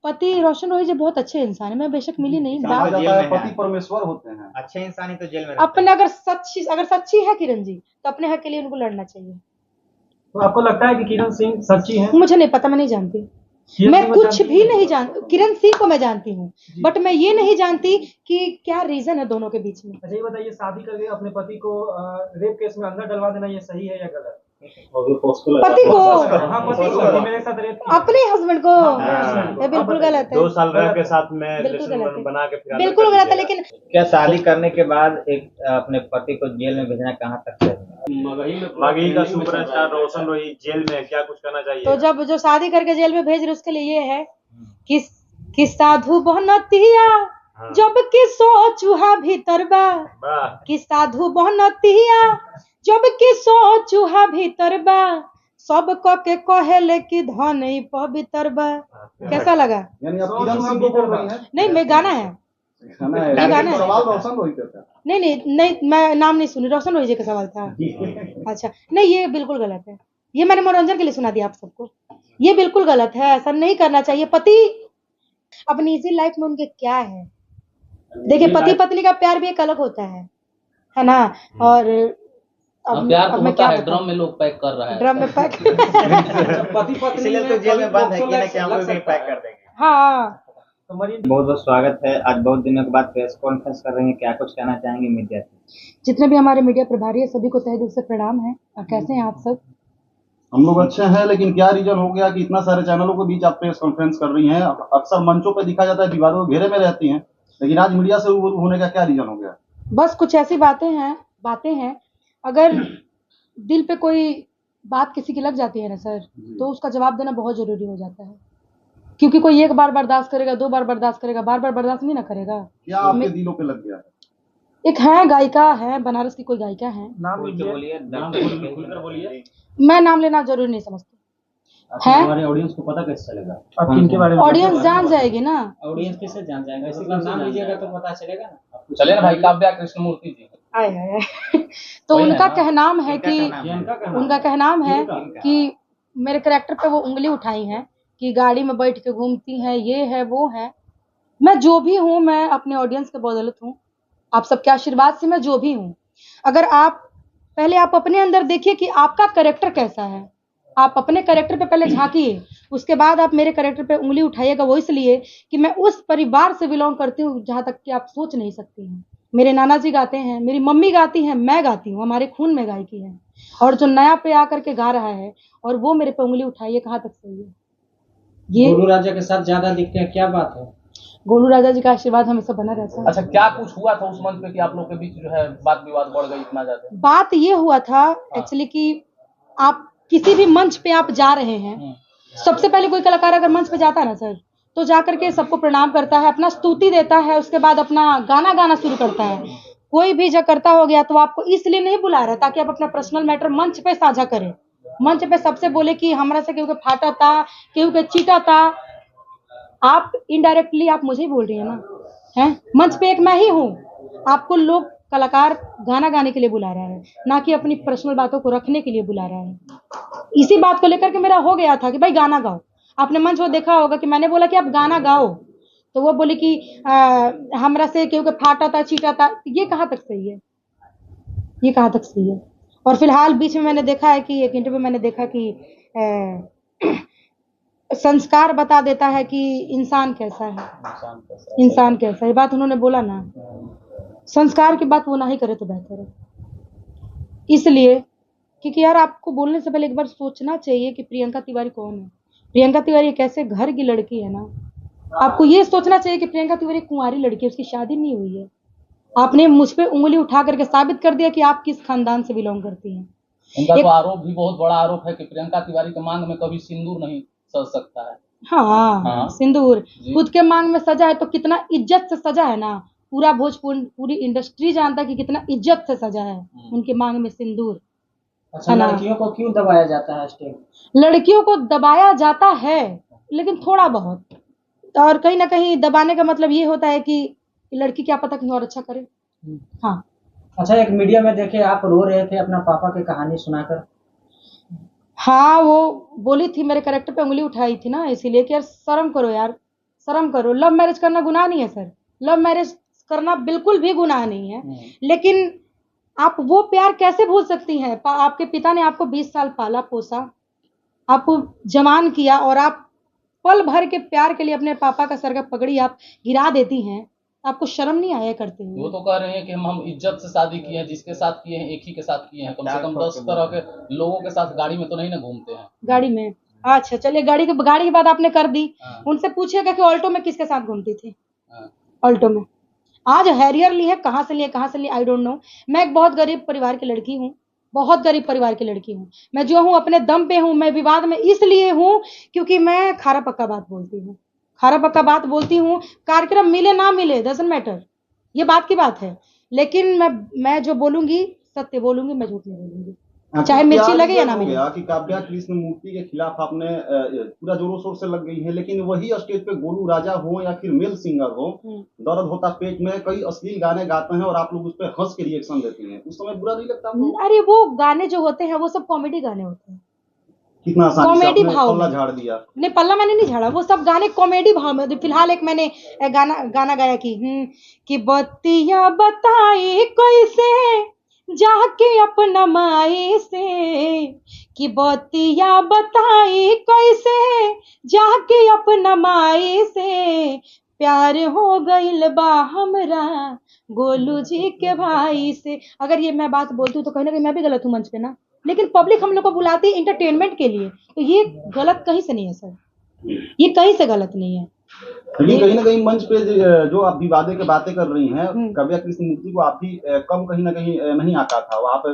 पति रोशन रोही जी बहुत अच्छे इंसान है, मैं बेशक मिली नहीं, कहा बात जाता है पति परमेश्वर होते हैं। अच्छे इंसान ही तो जेल में रहते अपने अगर सच्ची है किरण जी तो अपने हक के लिए उनको लड़ना चाहिए। तो आपको लगता है कि किरण सिंह सच्ची है? मुझे नहीं पता, मैं नहीं जानती, मैं कुछ भी नहीं जानती। किरण सिंह को मैं जानती हूँ, बट मैं ये नहीं जानती कि क्या रीजन है दोनों के बीच में। अच्छा ये बताइए, शादी करके अपने पति को रेप केस में अंदर डलवा देना ये सही है या गलत? पति को, हाँ पति को मेरे साथ रेप किया। अपने हस्बैंड को, हाँ, ये बिल्कुल गलत है, 2 साल रह के साथ में बिल्कुल गलत रिलेशन है, बना के फिर बिल्कुल गलत है। लेकिन क्या शादी करने के बाद एक अपने पति को जेल में भेजना कहाँ तक है? मगही का सुपरस्टार रोशन रोही जेल में क्या कुछ करना चाहिए? तो जब जो शादी करके जेल में भेज रहे उसके लिए ये है कि साधु बनतिया जब कि सो चूहा भीतर बा, कि साधु बनतिया जब कि सो चूहा भीतर बा, सब को के कहेले कि धन ही पवित्र बा। कैसा लगा? यानी आप किरण सिंह को बोल रही हैं? नहीं, मैं गाना है, गाना है, ये गाना है। सवाल रोशन रोही का था। नहीं, मैं नाम नहीं सुनी, रोशन रोही जी का सवाल था। अच्छा, नहीं ये बिल्कुल गलत है, ये मैंने मनोरंजन के लिए सुना दिया आप सबको, ये बिल्कुल गलत है, ऐसा नहीं करना चाहिए। पति अपनी इजी लाइफ में उनके क्या है, देखिए पति पत्नी का प्यार भी एक अलग होता है ना। और अब प्यार तो मैं होता क्या है, ड्रम में लोग पैक कर रहा है, ड्रम में पैक पति पत्नी इसलिए तो जेल में बंद है कि ना कि हम लोग भी पैक कर देंगे। हाँ, तो मरीज बहुत बहुत स्वागत है। आज बहुत दिनों के बाद प्रेस कॉन्फ्रेंस कर रहे हैं, क्या कुछ कहना चाहेंगे मीडिया से? जितने भी हमारे मीडिया प्रभारी है सभी को तहे दिल से प्रणाम है। कैसे हैं आप सब? हम लोग अच्छे हैं, लेकिन क्या रीजन हो गया कि इतना सारे चैनलों के बीच आप प्रेस कॉन्फ्रेंस कर रही हैं? अक्सर मंचों पर दिखा जाता है विवादों के घेरे में रहती हैं, लेकिन आज मीडिया से रूबरू होने का क्या रीजन हो गया? बस कुछ ऐसी बातें हैं, अगर दिल पे कोई बात किसी की लग जाती है ना सर, तो उसका जवाब देना बहुत जरूरी हो जाता है, क्योंकि कोई एक बार बर्दाश्त करेगा, 2 बार बर्दाश्त करेगा, बार बार बर्दाश्त नहीं ना करेगा। क्या आपके दिलों पे लग गया है? एक है गायिका है, बनारस की कोई गायिका है, नाम लीजिए। बोलिए। मैं नाम लेना जरूरी नहीं समझती है। हमारे ऑडियंस को पता कैसे चलेगा? आप किनके बारे में? ऑडियंस जान जाएगी ना, ऑडियंस कैसे जान जाएगा? इसी का नाम लीजिएगा तो पता चलेगा ना। चले ना भाई, काव्या कृष्णमूर्ति जी। आए हाय तो उनका कहनाम है कि उनका कहनाम है कि मेरे कैरेक्टर पे वो उंगली उठाई है कि गाड़ी में बैठ के घूमती हैं, ये है वो है। मैं जो भी हूँ, मैं अपने ऑडियंस के बदौलत हूँ, आप सबके आशीर्वाद से मैं जो भी हूँ। अगर आप पहले आप अपने अंदर देखिए कि आपका कैरेक्टर कैसा है, आप अपने कैरेक्टर पे पहले झांकिए, उसके बाद आप मेरे कैरेक्टर पे उंगली उठाइएगा। वो इसलिए कि मैं उस परिवार से बिलोंग करती हूँ जहाँ तक कि आप सोच नहीं सकती हैं। मेरे नाना जी गाते हैं, मेरी मम्मी गाती हैं, मैं गाती हूँ, हमारे खून में गायकी है। और जो नया पे आकर के गा रहा है और वो मेरे पे उंगली उठाइए, कहाँ तक सही है ये? गोलू राजा के साथ ज्यादा दिखते हैं, क्या बात है? गोलू राजा जी का आशीर्वाद हमेशा बना रहता है। अच्छा, क्या कुछ हुआ था उस मंच पे कि आप लोग के बीच जो है बात विवाद बढ़ गई इतना ज्यादा? बात ये हुआ था एक्चुअली कि आप किसी भी मंच पे आप जा रहे हैं, सबसे पहले कोई कलाकार अगर मंच पे जाता है ना सर, तो जाकर के सबको प्रणाम करता है, अपना स्तुति देता है, उसके बाद अपना गाना गाना शुरू करता है। कोई भी जब करता हो गया तो आपको इसलिए नहीं बुला रहा ताकि आप अपना पर्सनल मैटर मंच पे साझा करें, मंच पे सबसे बोले कि हमरा से केहू के फाटा था, केहू के चीटा था। आप इनडायरेक्टली आप मुझे ही बोल रही है ना, हैं? मंच पे एक मैं ही हूँ, आपको लोग कलाकार गाना गाने के लिए बुला रहा है, ना कि अपनी पर्सनल बातों को रखने के लिए बुला रहा है। इसी बात को लेकर के मेरा हो गया था कि भाई गाना गाओ। आपने मंच वो देखा होगा कि मैंने बोला कि आप गाना गाओ, तो वो बोले कि हमरा से केहू के फाटा था, चीटा था। ये कहाँ तक सही है, ये कहाँ तक सही है? और फिलहाल बीच में मैंने देखा है कि एक इंटरव्यू मैंने देखा कि संस्कार बता देता है कि इंसान कैसा है, इंसान कैसा है। बात उन्होंने बोला ना, संस्कार की बात वो ना ही करे तो बेहतर है। इसलिए क्योंकि यार आपको बोलने से पहले एक बार सोचना चाहिए कि प्रियंका तिवारी कौन है। प्रियंका तिवारी एक ऐसे घर की लड़की है ना, आपको ये सोचना चाहिए कि प्रियंका तिवारी कुंवारी लड़की है, उसकी शादी नहीं हुई है। आपने मुझ पे उंगली उठा करके साबित कर दिया कि आप किस खानदान से बिलोंग करती हैं। उनका तो आरोप भी बहुत बड़ा आरोप है कि प्रियंका तिवारी के मांग में कभी सिंदूर नहीं सज सकता है। हाँ, सिंदूर खुद के मांग में सजा है तो कितना इज्जत से सजा है ना, पूरा भोजपुर पूरी इंडस्ट्री जानता है कि कितना इज्जत से सजा है उनके मांग में सिंदूर। अच्छा, लड़कियों को क्यों दबाया जाता है स्टेज? लड़कियों को दबाया जाता है लेकिन थोड़ा बहुत, और कहीं ना कहीं दबाने का मतलब ये होता है कि लड़की क्या पता कहीं और अच्छा करे। हाँ। अच्छा, एक मीडिया में देखे आप रो रहे थे अपना पापा की कहानी सुनाकर। हाँ, वो बोली थी, मेरे कैरेक्टर पे उंगली उठाई थी ना, इसीलिए कि यार शर्म करो यार, शर्म करो। लव मैरिज करना गुनाह नहीं है सर, लव मैरिज करना बिल्कुल भी गुनाह नहीं है, लेकिन आप वो प्यार कैसे भूल सकती हैं? आपके पिता ने आपको 20 साल पाला पोसा, आपको जवान किया, और आप पल भर के प्यार के लिए अपने पापा का सर का पगड़ी आप गिरा देती हैं। आपको शर्म नहीं आया करते हुए? वो तो कह रहे हैं कि हम इज्जत से शादी किए हैं, जिसके साथ किए हैं एक ही के साथ किए हैं, कम से कम 10 तरह के लोगों के साथ गाड़ी में तो नहीं ना घूमते हैं। गाड़ी में? अच्छा चलिए, गाड़ी की बात आपने कर दी। उनसे पूछिएगा कि ऑल्टो में किसके साथ घूमती थी? ऑल्टो में। आज हैरियर ली है, कहाँ से लिए आई डोंट नो। मैं एक बहुत गरीब परिवार की लड़की हूँ, बहुत गरीब परिवार की लड़की हूँ। मैं जो हूँ अपने दम पे हूँ। मैं विवाद में इसलिए हूँ क्योंकि मैं खारा पक्का बात बोलती हूँ, खारा पक्का बात बोलती हूँ। कार्यक्रम मिले ना मिले डजंट मैटर, ये बात की बात है, लेकिन मैं जो बोलूंगी सत्य बोलूंगी, मैं झूठ नहीं बोलूंगी, चाहे मिर्ची लगे या ना मिले। कि काव्या कृष्ण मूर्ति के खिलाफ आपने पूरा जोरों शोर से लग गई है, लेकिन वही स्टेज पे गोलू राजा हो या फिर मेल सिंगर हो, दर्द होता पेट में कई अश्लील गाने गाते हैं और आप लोग उस पर हंस के रिएक्शन देती हैं, उस समय बुरा नहीं लगता आपको? अरे वो गाने जो होते हैं वो सब कॉमेडी गाने होते हैं। कितना आसानी से कॉमेडी आपने भाव पल्ला झाड़ दिया। नहीं, पल्ला मैंने नहीं झाड़ा, वो सब गाने कॉमेडी भाव में। फिलहाल एक मैंने गाना गाया कि बत्तियां बताई कैसे जाके अपना माई से, कि बत्तियां बताई कैसे जाके अपना माई से, प्यार हो गइल बा हमरा गोलू जी के भाई से। अगर ये मैं बात बोलती हूँ तो कहीं ना कहीं मैं भी गलत हूँ मंच पे ना, लेकिन पब्लिक हम लोग को बुलाती है इंटरटेनमेंट के लिए, तो ये गलत कहीं से नहीं है सर, ये कहीं से गलत नहीं है। लेकिन कहीं ना कहीं मंच पे जो आप विवादे की बातें कर रही हैं, काव्या कृष्ण मूर्ति को आप भी कम कहीं ना कहीं नहीं आता था वहां पे,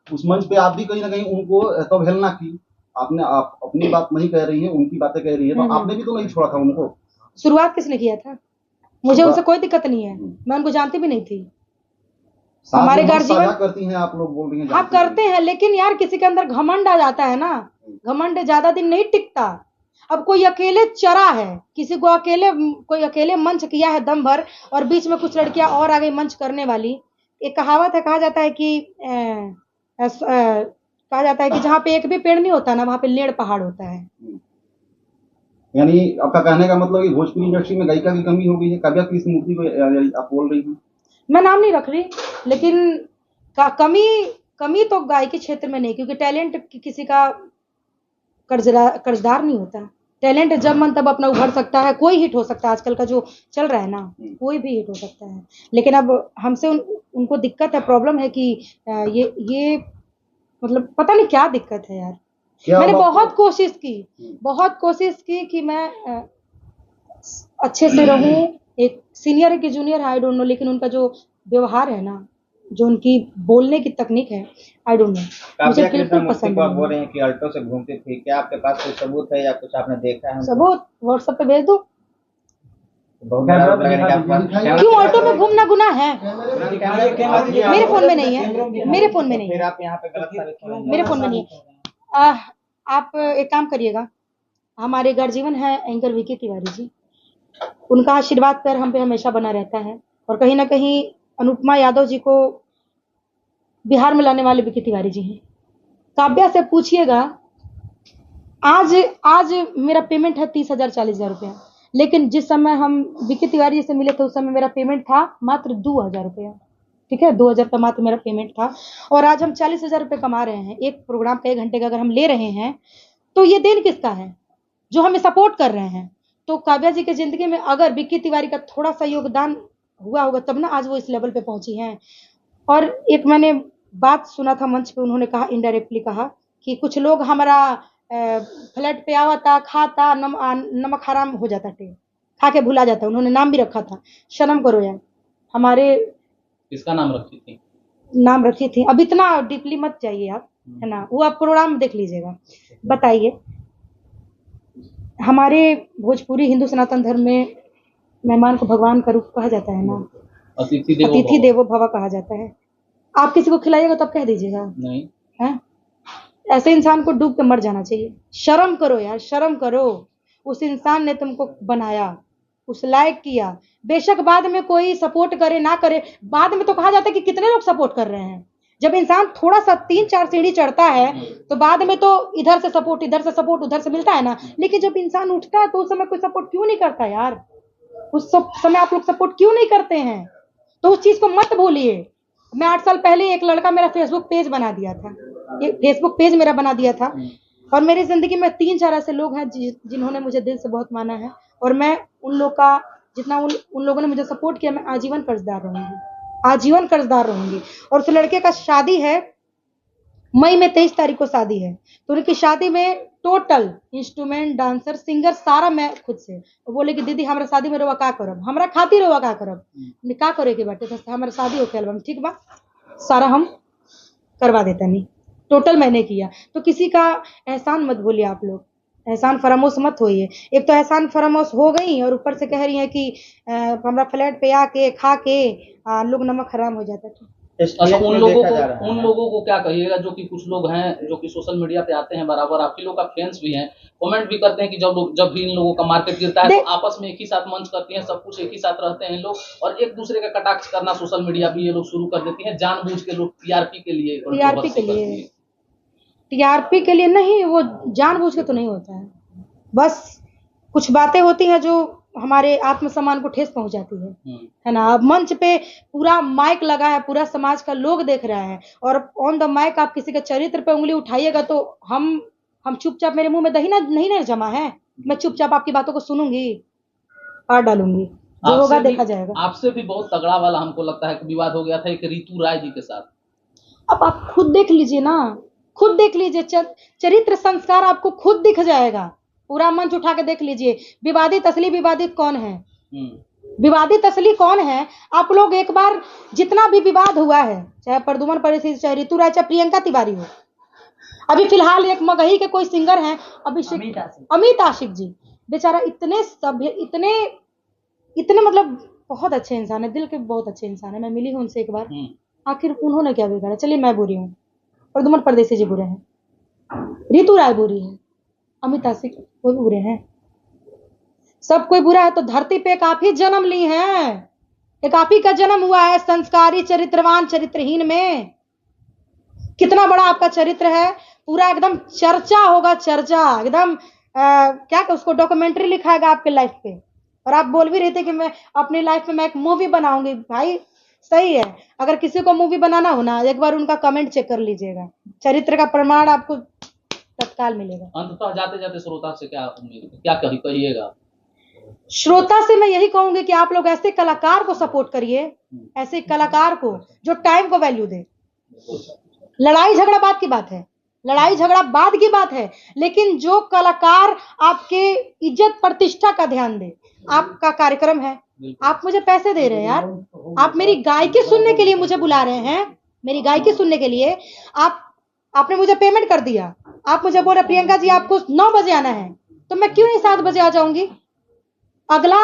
उस मंच पे आप भी कहीं ना कहीं उनको तो अवहेलना की। आपने आप अपनी बात नहीं कह रही है, उनकी बातें कह रही है, तो आपने भी तो नहीं छोड़ा था उनको। शुरुआत किसने किया था? मुझे उनसे कोई दिक्कत नहीं है, मैं उनको जानती भी नहीं थी। हमारे गार्जियन करती हैं, आप लोग बोल रही हैं हाँ करते हैं, लेकिन यार किसी के अंदर घमंड आ जाता है ना, घमंड ज्यादा दिन नहीं टिकता। अब कोई अकेले चरा है, किसी को कोई अकेले मंच किया है दम भर, और बीच में कुछ लड़कियां और आ गई मंच करने वाली। एक कहावत है, कहा जाता है कि जहाँ पे एक भी पेड़ नहीं होता ना, वहाँ पे लेड़ पहाड़ होता है। यानी आपका कहने का मतलब कि भोजपुरी इंडस्ट्री में गायिका की कमी हो गई है, काव्या कृष्ण मूर्ति को आप बोल रही हैं? मैं नाम नहीं रख रही, लेकिन कमी तो गायकी क्षेत्र में नहीं, क्योंकि टैलेंट किसी का कर्जदार नहीं होता। टैलेंट जब मन तब अपना उभर सकता है, कोई हिट हो सकता है। आजकल का जो चल रहा है ना, कोई भी हिट हो सकता है, लेकिन अब हमसे उनको दिक्कत है, प्रॉब्लम है कि ये मतलब पता नहीं क्या दिक्कत है यार। मैंने बहुत कोशिश की कि मैं अच्छे से रहूं, एक सीनियर है कि जूनियर है आई डोंट नो, लेकिन उनका जो व्यवहार है ना, जो उनकी बोलने की तकनीक है, आई डोंट नो, मुझे बिल्कुल पसंद नहीं। बोल रहे हैं कि अल्टो से घूमती थी, क्या आपके पास कोई सबूत है या कुछ आपने देखा है? सबूत व्हाट्सएप पे भेज दो। क्यों ऑल्टो में घूमना गुनाह है? मेरे फोन में नहीं है, मेरे फोन में नहीं है, आप यहाँ पे गलत मेरे फोन में नहीं है। आप एक काम करिएगा, हमारे गर्जीवन है एंकर विकी तिवारी जी, उनका आशीर्वाद पर हम पे हमेशा बना रहता है, और कहीं ना कहीं अनुपमा यादव जी को बिहार में लाने वाले विकी तिवारी जी हैं। काव्या से पूछिएगा, आज मेरा पेमेंट है 30,000 40,000 रुपया, लेकिन जिस समय हम विकी तिवारी जी से मिले थे उस समय मेरा पेमेंट था मात्र 2,000 रुपया। ठीक है, 2,000 का मात्र मेरा पेमेंट था, और आज हम 40,000 रुपये कमा रहे हैं। एक प्रोग्राम का 1 घंटे का अगर हम ले रहे हैं तो ये देन किसका है? जो हमें सपोर्ट कर रहे हैं। तो काव्या जी की जिंदगी में अगर विक्की तिवारी का थोड़ा सा योगदान हुआ होगा तब ना आज वो इस लेवल पे पहुंची हैं। और एक मैंने बात सुना था मंच पे, उन्होंने कहा, इनडायरेक्टली कहा कि कुछ लोग हमारा फ्लैट पे आवता, खाता, नमक हराम हो जाता, खा के भुला जाता। उन्होंने नाम भी रखा था, शर्म करो यार। हमारे किसका नाम रखी थी? नाम रखी थी, अब इतना डीपली मत जाइए आप, है ना, वो आप प्रोग्राम देख लीजिएगा। बताइए, हमारे भोजपुरी हिंदू सनातन धर्म में मेहमान को भगवान का रूप कहा जाता है ना, अतिथि देवो भव कहा जाता है। आप किसी को खिलाइएगा तो आप कह दीजिएगा नहीं है? ऐसे इंसान को डूब के मर जाना चाहिए। शर्म करो यार, शर्म करो। उस इंसान ने तुमको बनाया, उस लायक किया। बेशक बाद में कोई सपोर्ट करे ना करे, बाद में तो कहा जाता है कि कितने लोग सपोर्ट कर रहे हैं। जब इंसान थोड़ा सा 3-4 सीढ़ी चढ़ता है तो बाद में तो इधर से सपोर्ट उधर से मिलता है ना, लेकिन जब इंसान उठता है तो उस समय कोई सपोर्ट क्यों नहीं करता यार? उस सब समय आप लोग सपोर्ट क्यों नहीं करते हैं? तो उस चीज को मत भूलिए। मैं 8 साल पहले एक लड़का मेरा फेसबुक पेज बना दिया था, फेसबुक पेज मेरा बना दिया था, और मेरी जिंदगी में 3-4 ऐसे लोग हैं जिन्होंने मुझे दिल से बहुत माना है, और मैं उन लोग का जितना उन लोगों ने मुझे सपोर्ट किया, मैं आजीवन कर्जदार रहूंगी। और उस लड़के का शादी है मई में, 23 तारीख को शादी है, तो उनकी शादी में टोटल इंस्ट्रूमेंट, डांसर, सिंगर सारा मैं खुद से। वो बोले कि दीदी हमारा शादी में रोवा का करब, हमरा खातिर रोवा का करब, का करे के बाटे, तो हमारा शादी होके एल्बम ठीक बा, सारा हम करवा देता नहीं, टोटल मैंने किया। तो किसी का एहसान मत भूलिए आप लोग, एहसान फरामोश मत होइए। एक तो एहसान फरामोश हो गई और ऊपर से कह रही है कि हमरा फ्लैट पे आके खा के लोग नमक हराम हो जाता है। अच्छा, उन लोगों को क्या कहिएगा जो कि कुछ लोग हैं जो कि सोशल मीडिया पे आते हैं बराबर, आपके लोग का फैंस भी हैं, कमेंट भी करते हैं कि जब भी इन लोगों का मार्केट गिरता है तो आपस में एक ही साथ मंच करती हैं, सब कुछ एक ही साथ रहते हैं लोग, और एक दूसरे का कटाक्ष करना सोशल मीडिया पे ये लोग शुरू कर देती हैं जानबूझ के, लोग टीआरपी के लिए नहीं, वो जानबूझ के तो नहीं होता है, बस कुछ बातें होती हैं जो हमारे आत्मसम्मान को ठेस पहुंचाती है ना। अब मंच पे पूरा माइक लगा है, पूरा समाज का लोग देख रहा है, और ऑन द माइक आप किसी के चरित्र पे उंगली उठाइएगा तो हम चुपचाप, मेरे मुंह में दही नहीं ना जमा है, मैं चुपचाप आपकी बातों को सुनूंगी, काट डालूंगी, जो होगा देखा जाएगा। आपसे भी बहुत तगड़ा वाला हमको लगता है कि विवाद हो गया था एक ऋतु राय जी के साथ। अब आप खुद देख लीजिए ना, खुद देख लीजिए, चरित्र संस्कार आपको खुद दिख जाएगा, पूरा मंच उठा के देख लीजिए। विवादित असली विवादित कौन है? विवादित असली कौन है? आप लोग एक बार, जितना भी विवाद हुआ है, चाहे प्रद्युमन परिषद, चाहे ऋतु राय, चाहे प्रियंका तिवारी हो, अभी फिलहाल एक मगही के कोई सिंगर हैं अमित आशिक जी, बेचारा इतने सभ्य, इतने मतलब बहुत अच्छे इंसान है, दिल के बहुत अच्छे इंसान है, मैं मिली हूँ उनसे एक बार। आखिर उन्होंने क्या बिगाड़ा? चलिए मैं बुरी हूँ, प्रद्युमन परदेसी जी बुरे हैं, ऋतु राय बुरी है, अमित आशिक वो भी बुरे हैं, सब कोई बुरा है। तो धरती पे एक आप ही जन्म ली हैं, एक आप ही का जन्म हुआ है संस्कारी, चरित्रवान, चरित्रहीन में। कितना बड़ा आपका चरित्र है, पूरा एकदम चर्चा होगा, चर्चा एकदम क्या उसको डॉक्यूमेंट्री लिखाएगा आपके लाइफ पे। और आप बोल भी रहे थे कि मैं अपनी लाइफ में मैं एक मूवी बनाऊंगी। भाई सही है, अगर किसी को मूवी बनाना हो ना, एक बार उनका कमेंट चेक कर लीजिएगा, चरित्र का प्रमाण आपको तत्काल मिलेगा। अंततः जाते जाते श्रोता से क्या उम्मीद, क्या कहिएगा? श्रोता से मैं यही कहूंगी कि आप लोग ऐसे कलाकार को सपोर्ट करिए, ऐसे कलाकार को जो टाइम को वैल्यू दे। लड़ाई झगड़ा बात की बात है, लड़ाई झगड़ा बाद की बात है, लेकिन जो कलाकार आपके इज्जत प्रतिष्ठा का ध्यान दे। आपका कार्यक्रम है, आप मुझे पैसे दे रहे हैं यार, आप मेरी गायकी सुनने के लिए मुझे बुला रहे हैं, मेरी गायकी सुनने के लिए आपने मुझे पेमेंट कर दिया, आप मुझे बोल रहे प्रियंका जी आपको 9 बजे आना है, तो मैं क्यों नहीं 7 बजे आ जाऊंगी? अगला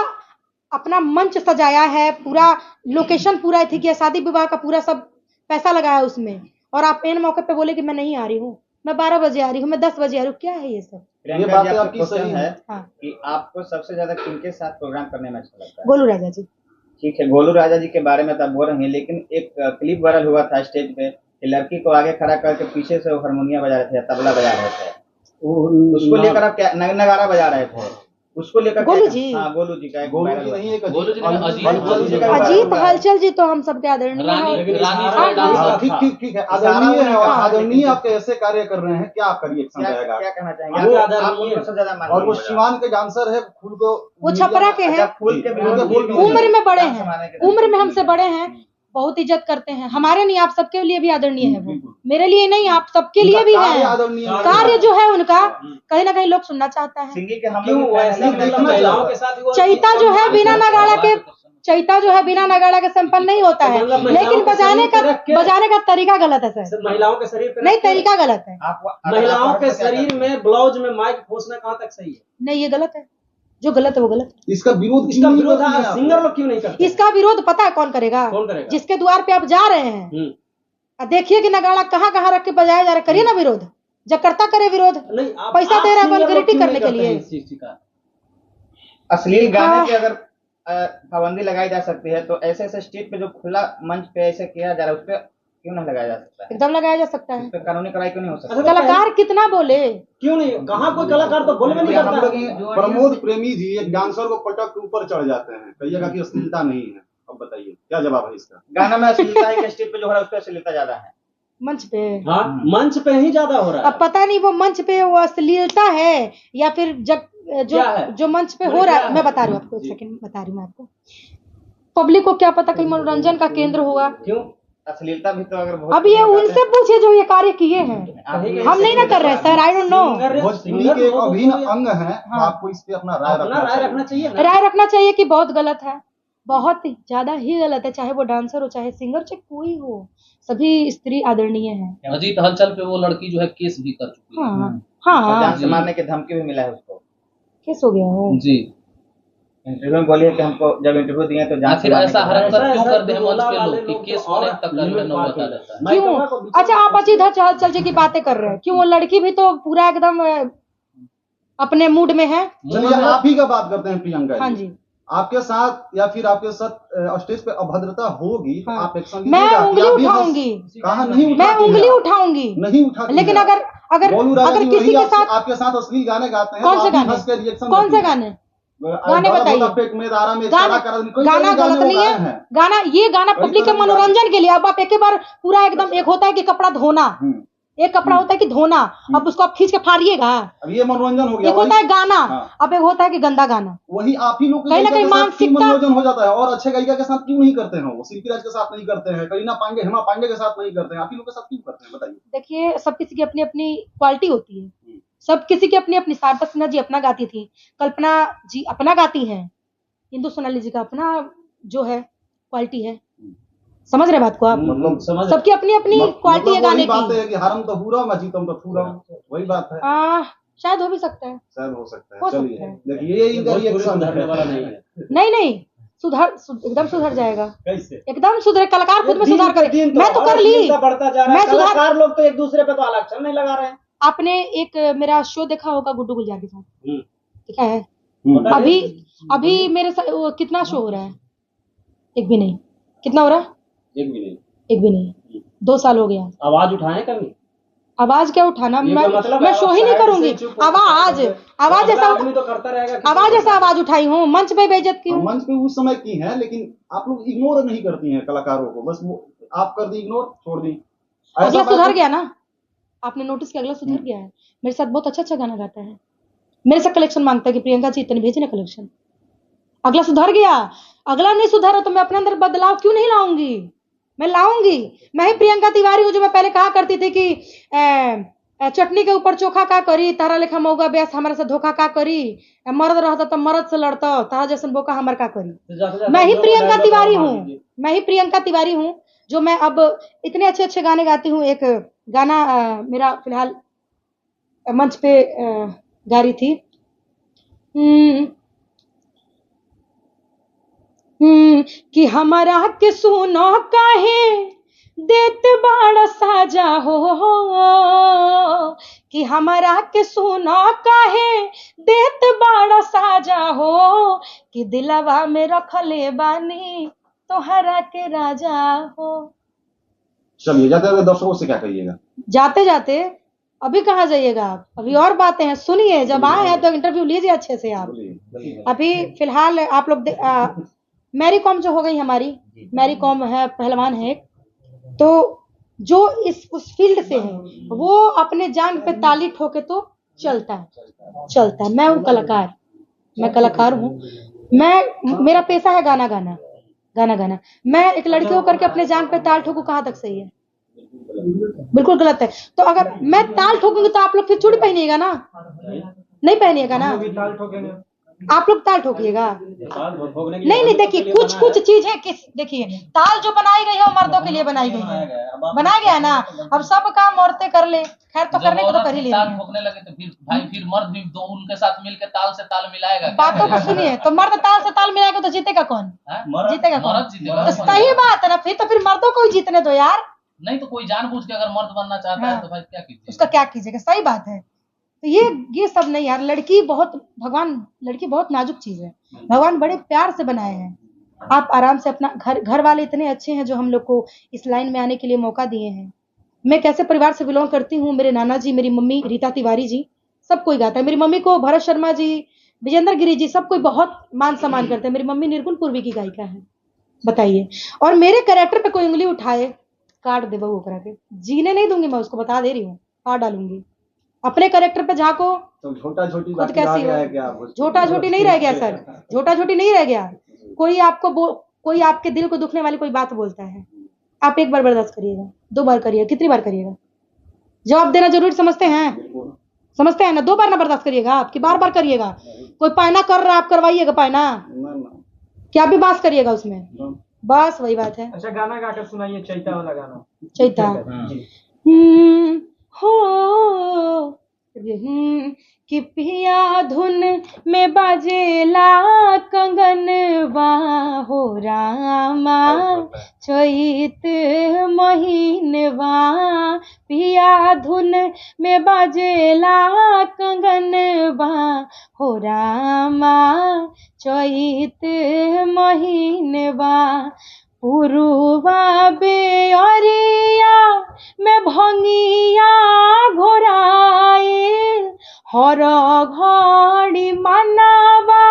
अपना मंच सजाया है, पूरा लोकेशन पूरा थी कि शादी विवाह का पूरा सब पैसा लगाया उसमें, और आप एन मौके पे बोले कि मैं नहीं आ रही हूँ, मैं 12 बजे आ रही हूँ, मैं 10 बजे आ रही हूँ, क्या है ये सब? ये बात आपकी सही है। हाँ। कि आपको सबसे ज्यादा किनके साथ प्रोग्राम करने में अच्छा लगता है? गोलू राजा जी। ठीक है, गोलू राजा जी के बारे में तो आप बोल रहे हैं, लेकिन एक क्लिप वायरल हुआ था स्टेज पे, लड़की को आगे खड़ा करके पीछे से वो हारमोनियम बजा रहे थे, तबला बजा रहे थे, उसको लेकर आप क्या नगाड़ा बजा रहे थे, उसको लेकर गोलू जी? हाँ, गोलू जी का गोलू जी नहीं, एक अजीत हलचल जी तो हम सबके आदरणीय हैं। ठीक है, आदरणीय है, आदरणीय आप कैसे कार्य कर रहे हैं, क्या आपका रिएक्शन रहेगा? क्या कहना चाहेंगे? और वो शिवान के डांसर है, फूल को, वो छपरा के हैं, फूल के उम्र में बड़े हैं, उम्र में हमसे बड़े हैं, बहुत इज्जत करते हैं, हमारे नहीं आप सबके लिए भी आदरणीय है वो, मेरे लिए नहीं आप सबके लिए भी है। कार्य जो है उनका कहीं ना कहीं लोग सुनना चाहता है। चैता जो है बिना नगाड़ा के, चैता जो है बिना नगाड़ा के संपन्न नहीं होता है, लेकिन बजाने का तरीका गलत है सर। महिलाओं के शरीर पे नहीं, तरीका गलत है। महिलाओं के शरीर में ब्लाउज में माइक खोसना कहाँ तक सही है? नहीं, ये गलत है, जो गलत है वो गलत है। इसका विरोध सिंगर लोग क्यों नहीं करते? इसका विरोध पता है कौन करेगा? जिसके द्वार पे आप जा रहे हैं, देखिए कि नगाड़ा कहाँ कहाँ रख के बजाया जा रहा है, करिए ना विरोध। जब करता करे विरोध, पैसा दे रहा है वल्गैरिटी करने के लिए। अश्लील गाने पे अगर पाबंदी लगाई जा सकती है, तो ऐसे स्टेज पे जो खुला मंच पे ऐसे किया जा रहा है, उस पे क्यों नहीं लगाया जा सकता है? एकदम लगाया जा सकता इस है। पे कानूनी कार्रवाई क्यों नहीं हो अच्छा, सकती? कलाकार कितना बोले, क्यों नहीं? कहाँ कोई कलाकार तो बोलबे नहीं हम करता। लोग प्रमोद प्रेमी जी एक डांसर को पटक के ऊपर चढ़ जाते हैं, कहिएगा कि अश्लीलता नहीं है। अब बताइए क्या जवाब है इसका? गाना में अश्लीलता है कि स्टेज पे जो हो रहा है उस पर अश्लीलता ज्यादा है? मंच पे। हाँ, मंच पे ही ज्यादा हो रहा है। अब पता नहीं वो मंच पे वो अश्लीलता है या फिर जब क्या है? जो मंच पे बोले हो रहा क्या है, है? मैं बता रही हूँ आपको, एक सेकंड बता रही हूँ मैं आपको। पब्लिक को क्या पता, कहीं मनोरंजन का केंद्र होगा। क्यों? अश्लीलता भी तो अगर बहुत अब ये उनसे पूछे जो ये कार्य किए हैं, हम नहीं ना कर रहे sir, I don't know. Bhojpuri के एक अभिन्न अंग है, तो आपको इस पे अपना अपना राय रखना चाहिए ना। राय रखना चाहिए कि बहुत गलत है, बहुत ही ज्यादा ही गलत है, चाहे वो डांसर हो, चाहे सिंगर, चाहे कोई हो, सभी स्त्री आदरणीय है। अजीत हलचल पे वो लड़की जो है केस भी कर चुकी है। हाँ हाँ, जान से मारने की धमकी भी मिला है उसको। केस हो गया है जी। इंटरव्यू में बोलिए कि हमको जब इंटरव्यू दिए तो जान से आखिर ऐसा मारने की हरकत क्यों ऐसा करते हैं मंच पे वाले लोग कि लोग केस तो होने और तक का जो है नौबत आ जाता है? क्यों? अच्छा, आप अजीत हलचल जी की बातें कर रहे हैं, क्यों? वो लड़की भी तो पूरा एकदम अपने मूड में है। चलिए आप ही का बात करते हैं प्रियंका हाँ जी। जी, आपके साथ या फिर आपके साथ स्टेज पे अभद्रता होगी तो हाँ। आप एक्शन मैं लीजिएगा कि उंगली आप भी उठाऊंगी, कहा नहीं मैं उठाती उंगली हैं आप। उठाऊंगी, नहीं उठाती लेकिन हैं आप। अगर अगर गोलू राजा अगर जी किसी वही के साथ, आपके साथ अश्लील गाने गाते हैं, कौन तो से आप भी गाने? हंस के रिएक्शन कौन से देती हैं। गाने? गाने बताइए। गाना गलत नहीं है, गाना ये गाना कई पब्लिक के तरह के मनोरंजन के लिए। अब आप एक ही बार पूरा एकदम, एक होता है कि कपड़ा धोना, एक कपड़ा होता है कि धोना, अब उसको आप खींच के फाड़िएगा। अब ये मनोरंजन हो गया। एक होता है गाना, हाँ। अब एक होता है कि गंदा गाना। वही आप ही लोग के कहीं ना गायिका कहीं के साथ क्यों मानसिकता- मनोरंजन हो जाता है, और अच्छे गायिका के साथ क्यों नहीं करते हैं? वो शिल्पी राज के साथ नहीं करते हैं, करीना पांडे, हेमा पांडे के साथ नहीं करते हैं, आप ही लोग के साथ क्यों करते हैं बताइए? देखिए, सब किसी की अपनी अपनी क्वालिटी होती है, सब किसी की अपनी अपनी। शारदा सिन्हा जी अपना गाती थी, कल्पना जी अपना गाती हैं, इंदु सोनाली जी का अपना जो है क्वालिटी है। समझ रहे बात को आप? मतलब सबकी अपनी अपनी क्वालिटी है गाने बात की। है कि हरम तो पूरा मजीतम तो पूरा, वही बात है। शायद हो भी सकता है, शायद हो सकता है। हो चलिए सकता है। देखिए, ये इनका रिएक्शन सुधरने वाला नहीं है। नहीं एकदम सुधर जाएगा, कैसे? एकदम सुधरे। कलाकार खुद में दिन सुधार पे करे। दिन तो मैं तो और कर ली, अश्लीलता बढ़ता जा रहा मैं है। सुधार। कलाकार लोग तो एक दूसरे पे तो आरक्षण नहीं लगा रहे हैं। आपने एक मेरा शो देखा होगा गुड्डू गुलजार के साथ, देखा है? हम्म। अभी मेरे साथ वो कितना शो हो रहा है? एक भी नहीं। कितना हो रहा है? एक भी नहीं। एक भी नहीं, 2 साल हो गया। आवाज उठाए कभी? आवाज क्या उठाना, ये मैं कोई मतलब मैं है? शो ही नहीं साइड करूंगी। से चुप हो आवाज अगला ऐसा आदमी तो करता रहेगा कि- आवाज ऐसा आवाज उठाई हूँ, मंच पे बेइज्जत की हूँ। मंच पे उस समय की है, लेकिन आप लोग इग्नोर नहीं करती हैं कलाकारों को, बस वो आप कर दी इग्नोर, छोड़ दी। अगला बात सुधर है। गया ना, आपने नोटिस किया? अगला सुधर गया है, मेरे साथ बहुत अच्छा गाना गाता है, मेरे से कलेक्शन मांगता है कि प्रियंका जी इतने भेजे ना कलेक्शन। अगला सुधर गया, अगला नहीं सुधरा तो मैं अपने अंदर बदलाव क्यों नहीं लाऊंगी? मैं लाऊंगी। मैं ही प्रियंका तिवारी हूँ जो मैं पहले कहा करती थी कि चटनी के ऊपर चोखा का करी, तारा लेखा मौगा ब्यास हमारे से धोखा का करी, मर्द रहता तो मर्द से लड़ता, तारा जैसन बोका हमार का करी। मैं ही प्रियंका तिवारी हूँ, मैं ही प्रियंका तिवारी हूँ जो मैं अब इतने अच्छे अच्छे गाने गाती हूँ। एक गाना मेरा फिलहाल मंच पे गा रही थी, कि हमारा के सुनो काहे देत बाड़ा साजा हो, कि हमारा के सुनो काहे देत बाड़ा साजा हो, कि दिलवा में रखले बानी तोहरा के राजा हो। चलिए जाते हुए दर्शकों से क्या कहिएगा? जाते जाते अभी कहाँ जाइएगा आप, अभी और बातें हैं, सुनिए। जब आए हैं तो इंटरव्यू लीजिए अच्छे से आप। अभी फिलहाल आप लोग मैरी कॉम जो हो गई हमारी, मैरी कॉम है, पहलवान है, तो जो उस फील्ड से है वो अपने जान पे ताली ठोके तो चलता है। मैं हूँ कलाकार, मैं कलाकार हूँ, मेरा पेशा है गाना गाना। मैं एक लड़की होकर के अपने जान पे ताल ठोकूं, कहाँ तक सही है? बिल्कुल गलत है। तो अगर मैं ताल ठोकूंगी तो आप लोग फिर चूड़ी पहनिएगा ना? नहीं पहनिएगा ना? ताल ठोकेंगे। आप लोग ताल ठोकिएगा? नहीं, देखिए कुछ चीज है कि देखिए, ताल जो बनाई गई है वो मर्दों के लिए बनाई गई है, बनाया गया है ना। अब सब काम औरतें कर ले, खैर तो करने को तो कर ही लेती ताल हैं। ठोकने लगे तो फिर मर्द भी दो उनके साथ मिलकर ताल से ताल मिलाएगा। बातों को सुनिए, तो मर्द ताल से ताल मिलाएगा तो जीतेगा कौन? जीतेगा कौन? मर्द जीतेगा। तो सही बात है ना, फिर मर्दों को ही जीतने दो यार। नहीं तो कोई जानबूझ के अगर मर्द बनना चाहता है तो भाई क्या कीजिए? उसका क्या कीजिएगा? सही बात है। तो ये सब नहीं यार, लड़की बहुत नाजुक चीज है, भगवान बड़े प्यार से बनाए हैं, आप आराम से अपना घर वाले इतने अच्छे हैं जो हम लोग को इस लाइन में आने के लिए मौका दिए हैं। मैं कैसे परिवार से बिलोंग करती हूँ, मेरे नाना जी, मेरी मम्मी रीता तिवारी जी, सब कोई गाता है। मेरी मम्मी को भरत शर्मा जी, विजेंद्र गिरी जी, सब कोई बहुत मान सम्मान करते हैं। मेरी मम्मी निर्गुण पूर्वी की गायिका है, बताइए। और मेरे कैरेक्टर पे कोई उंगली उठाए, काट दे बहू करा के, जीने नहीं दूंगी मैं उसको, बता दे रही हूँ, काट डालूंगी। अपने कैरेक्टर पे झांको, तो छोटा छोटी खुद बात कैसी हो। है क्या आपको? झोटा झोटी नहीं रह गया सर, झोटा झोटी नहीं रह गया। कोई आपके दिल को दुखने वाली कोई बात बोलता है, आप एक बार बर्दाश्त करिएगा, 2 बार करिएगा, कितनी बार करिएगा? जवाब देना जरूरी समझते हैं? समझते हैं ना? 2 बार ना बर्दाश्त करिएगा आप, कि बार बार करिएगा? कोई पायना कर रहा है, आप करवाइएगा पायना, क्या भी बात करिएगा उसमें? बस वही बात है। अच्छा, गाना गाकर सुनाइए, चैता वाला गाना। चैता हो कि पिया धुन में बाजेला कंगनवा हो रामा, चैत महीनवा, पिया धुन में बाजेला कंगनवा हो रामा, चैत महीनवा, पुरुवा बेअरिया में भंगिया घोराइल, हर घड़ी मनवा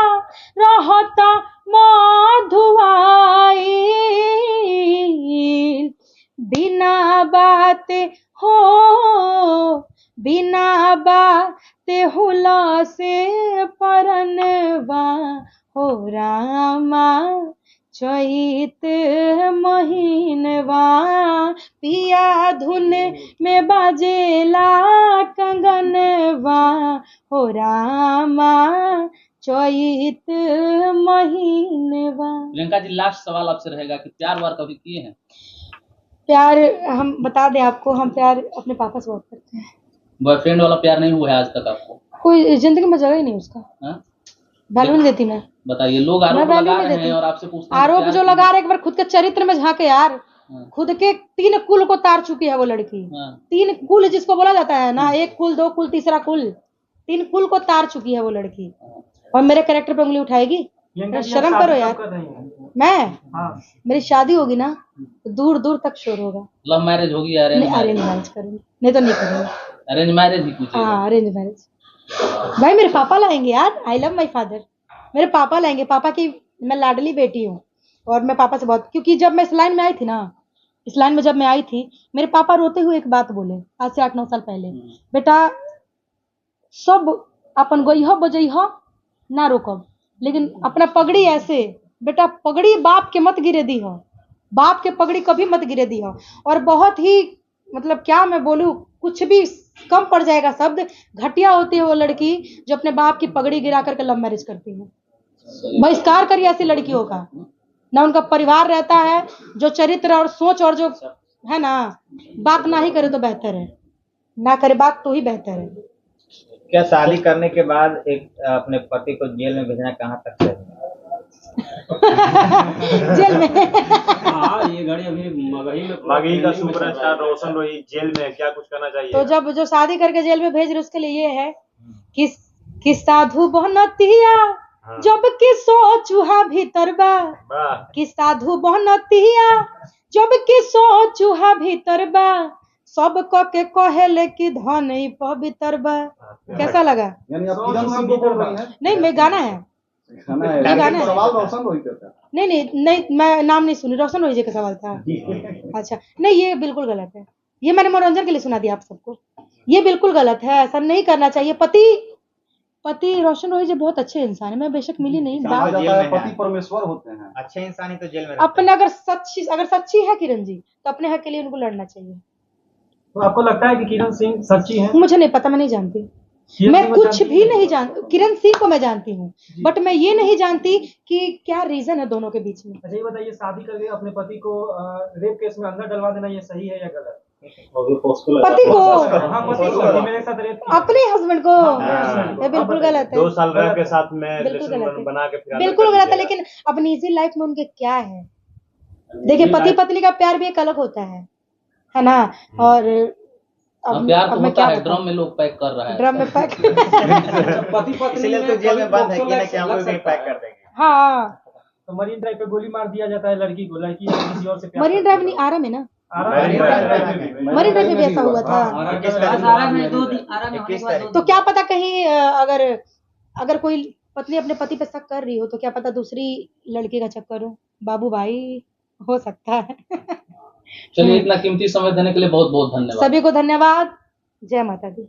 रहता मधुआइल, बिना बाते हुला से परनवा हो रामा, चैत महीनवा, पिया धुन में बाजेला कंगनवा हो रामा, चैत महीनवा। प्रियंका जी, लास्ट सवाल आपसे रहेगा कि प्यार वार कभी किए हैं? प्यार हम बता दें आपको, हम प्यार अपने पापा से बहुत करते हैं। बॉयफ्रेंड वाला प्यार नहीं हुआ है आज तक आपको? कोई जिंदगी में जगह ही नहीं उसका, वैल्यू नहीं देती मैं। बताइए, लोग आरोप लगा रहे हैं और आपसे पूछते हैं आरोप जो लगा रहे, एक बार खुद के चरित्र में झांके यार। खुद के 3 कुल को तार चुकी है वो लड़की। 3 कुल जिसको बोला जाता है ना, 1 कुल, 2 कुल, तीसरा कुल, 3 कुल को तार चुकी है वो लड़की, और मेरे कैरेक्टर पे उंगली उठाएगी? शर्म करो यार। मैं मेरी शादी होगी ना तो दूर दूर तक शोर होगा। लव मैरिज होगी या अरेंज मैरिज करूंगी? नहीं तो नहीं करूंगी। अरेंज मैरिज ही पूछिए। हाँ, अरेंज मैरिज। भाई मेरे पापा लाएंगे यार, आई लव माई फादर, मेरे पापा लाएंगे। पापा की मैं लाडली बेटी हूँ, और मैं पापा से बहुत, क्योंकि जब मैं इस लाइन में आई थी ना, इस लाइन में जब मैं आई थी, मेरे पापा रोते हुए एक बात बोले आज से 8-9 साल पहले, बेटा सब अपन गई बजई ना रोकब, लेकिन अपना पगड़ी ऐसे, बेटा पगड़ी बाप के मत गिरे दी हो, बाप के पगड़ी कभी मत गिरे दी हो। और बहुत ही मतलब क्या मैं बोलूँ, कुछ भी कम पड़ जाएगा शब्द, घटिया होती है वो लड़की जो अपने बाप की पगड़ी गिरा करके लव मैरिज करती है। बहिष्कार करिए ऐसी लड़कियों का, ना उनका परिवार रहता है, जो चरित्र और सोच और जो है ना, बात ना ही करे तो बेहतर है, ना करे बात तो ही बेहतर है। क्या शादी करने के बाद एक अपने पति को जेल में भेजना कहाँ तक है? जेल में ये घड़ी अभी मगही का सुपरस्टार रोशन रोही जेल में, क्या कुछ करना चाहिए? तो जब जो शादी करके जेल में भेज रहे उसके लिए ये है कि साधु बनतिया जब कि सोचुहा भीतर बा, कि साधु बनतिया जब कि सोचुहा भीतर बा, सब के कहेले कि धन ही पवित्र बा। कैसा लगा? यानी आप किरण सिंह को बोल रही हैं? नहीं, मैं गाना है, ये गाना है। सवाल रोशन रोही का था। नहीं, मैं नाम नहीं सुनी, रोशन रोही जी का सवाल था। अच्छा, नहीं ये बिल्कुल गलत है, ये मैंने मनोरंजन के लिए सुना दिया आप सबको, ये बिल्कुल गलत है, ऐसा नहीं करना चाहिए। पति रोशन रोही जी बहुत अच्छे इंसान है, मैं बेशक मिली नहीं, पति परमेश्वर होते हैं, अच्छे इंसान ही तो जेल में अपने अगर सच्ची है किरण जी तो अपने हक के लिए उनको लड़ना चाहिए। तो आपको लगता है कि किरण सिंह सच्ची है? मुझे नहीं पता, मैं नहीं जानती, मैं कुछ भी नहीं जानती। किरण सिंह को मैं जानती हूँ, बट मैं ये नहीं जानती कि क्या रीजन है दोनों के बीच में। अच्छा, ये बताइए, शादी करके अपने पति को रेप केस में अंदर डलवा देना ये सही है या गलत? पति को? हाँ, पति को मेरे साथ रेप किया। अपने हस्बैंड को? ये बिल्कुल गलत है, 2 साल रह के साथ में बिल्कुल गलत है, बना के फिर बिल्कुल गलत है। लेकिन अब निजी लाइफ में उनके क्या है, देखिए पति पत्नी का प्यार भी एक अलग होता है ना। और प्यार तो होता है, ड्रम में लोग पैक कर रहा है, ड्रम में पैक पति पत्नी इसलिए तो जेल में बंद है कि ना कि हम लोग भी पैक कर देंगे। हाँ, तो मरीन ड्राइव पे गोली मार दिया जाता है लड़की को, लड़की किसी और से प्यार मरीन ड्राइव नहीं, आरा में ना, मरीन मरीन ड्राइव में भी ऐसा हुआ था। तो क्या पता कहीं अगर कोई पत्नी अपने पति पे शक कर रही हो तो क्या पता दूसरी लड़की का चक्कर हो, बाबू भाई, हो सकता है। चलिए, इतना कीमती समय देने के लिए बहुत बहुत धन्यवाद। सभी को धन्यवाद। जय माता दी।